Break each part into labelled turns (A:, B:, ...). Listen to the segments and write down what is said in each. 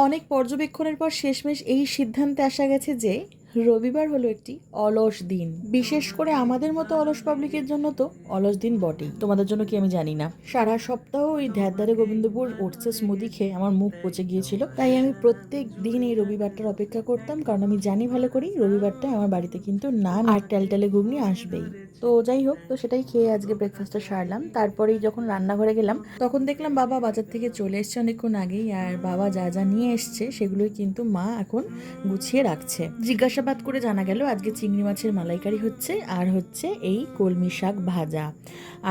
A: অনেক পর্যবেক্ষণের পর শেষমেশ এই সিদ্ধান্তে আসা গেছে যে রবিবার হলো একটি অলস দিন। বিশেষ করে আমাদের মতো অলস পাবলিকের জন্য তো অলস দিন বটেই, তোমাদের জন্য কি আমি জানি না। সারা সপ্তাহ ওই ধ্যারধারে গোবিন্দপুর ওটসের স্মুদি খেয়ে আমার মুখ পচে গিয়েছিল, তাই আমি প্রত্যেক দিন এই রবিবারটার অপেক্ষা করতাম, কারণ আমি জানি ভালো করেই রবিবারটায় আমার বাড়িতে কিন্তু নান আর টেলটেলে ঘুগনি আসবেই। তো যাই হোক, তো সেটাই খেয়ে আজকে ব্রেকফাস্টটা সারলাম। তারপরেই যখন রান্নাঘরে গেলাম তখন দেখলাম বাবা বাজার থেকে চলে এসছে অনেকক্ষণ আগেই, আর বাবা যা যা নিয়ে এসছে সেগুলোই কিন্তু মা এখন গুছিয়ে রাখছে। জিজ্ঞাসাবাদ করে জানা গেল আজকে চিংড়ি মাছের মালাইকারি হচ্ছে, আর হচ্ছে এই কলমি শাক ভাজা,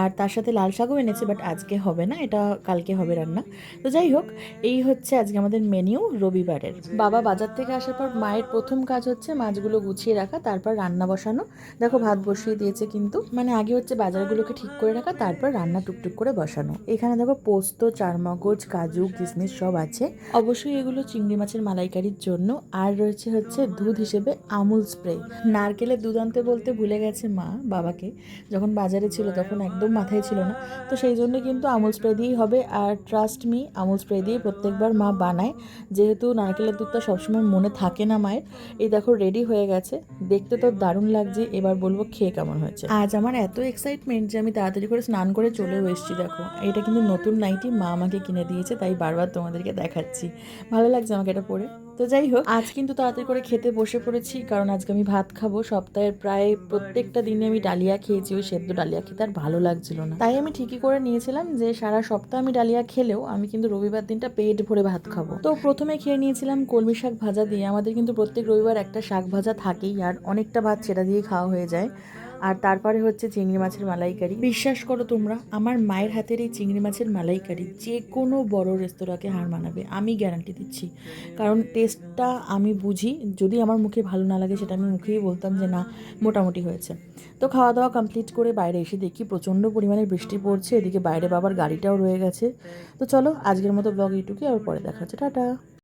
A: আর তার সাথে লাল শাকও এনেছে, বাট আজকে হবে না, এটা কালকে হবে রান্না। তো যাই হোক, এই হচ্ছে আজকে আমাদের মেনিউ রবিবারের। বাবা বাজার থেকে আসার পর মায়ের প্রথম কাজ হচ্ছে মাছগুলো গুছিয়ে রাখা, তারপর রান্না বসানো। দেখো ভাত বসিয়ে দিয়েছে, কিন্তু মানে আগে হচ্ছে বাজারগুলোকে ঠিক করে রাখা, তারপর রান্না টুকটুক করে বসানো। এখানে দেখো পোস্ত, চারমগজ, কাজু, কিশমিশ সব আছে। অবশ্যই এগুলো চিংড়ি মাছের মালাইকারির জন্য। আর রয়েছে হচ্ছে দুধ হিসেবে আমুল স্প্রে। নারকেলের দুধ আনতে বলতে ভুলে গেছে মা বাবাকে, যখন বাজারে ছিল তখন একদম মাথায় ছিল না, তো সেই জন্য কিন্তু আমুল স্প্রে দিয়েই হবে। আর ট্রাস্ট মি, আমুল স্প্রে দিয়ে প্রত্যেকবার মা বানায়, যেহেতু নারকেলের দুধটা সবসময় মনে থাকে না মায়ের। এই দেখো রেডি হয়ে গেছে, দেখতে তো দারুণ লাগছে। এবার বলবো খেয়ে কেমন হয়েছে। আজ আমার এত এক্সাইটমেন্ট যে আমি তাড়াতাড়ি করে স্নান করে চলেও এসেছি। দেখো এটা কিন্তু নতুন নাইটি মা আমাকে কিনে দিয়েছে, তাই বারবার তোমাদেরকে দেখাচ্ছি। ভালো লাগছে আমাকে এটা পরে। তো যাই হোক, আজ কিন্তু তাড়াতাড়ি করে খেতে বসে পড়েছি, কারণ আজকে আমি ভাত খাবো। সপ্তাহের প্রায় প্রত্যেকটা দিনে আমি ডালিয়া খেয়েছি, ওই সেদ্ধ ডালিয়া খেতে আর ভালো লাগছিল না, তাই আমি ঠিকই করে নিয়েছিলাম যে সারা সপ্তাহ আমি ডালিয়া খেলেও আমি কিন্তু রবিবার দিনটা পেট ভরে ভাত খাবো। তো প্রথমে খেয়ে নিয়েছিলাম কলমি শাক ভাজা দিয়ে। আমাদের কিন্তু প্রত্যেক রবিবার একটা শাক ভাজা থাকেই, আর অনেকটা ভাত সেটা দিয়ে খাওয়া হয়ে যায়। আর তারপরে হচ্ছে চিংড়ি মাছের মালাইকারি। বিশ্বাস করো তোমরা, আমার মায়ের হাতের এই চিংড়ি মাছের মালাইকারি যে কোনো বড় রেস্তোরাঁকে হার মানাবে, আমি গ্যারান্টি দিচ্ছি। কারণ টেস্টটা আমি বুঝি, যদি আমার মুখে ভালো না লাগে সেটা আমি মুখেই বলতাম যে না, মোটামুটি হয়েছে। তো খাওয়া দাওয়া কমপ্লিট করে বাইরে এসে দেখি প্রচণ্ড পরিমাণে বৃষ্টি পড়ছে, এদিকে বাইরে বাবার গাড়িটাও রয়ে গেছে। তো চলো আজকের মতো ব্লগ এইটুকুই, আর পরে দেখা হচ্ছে, টাটা।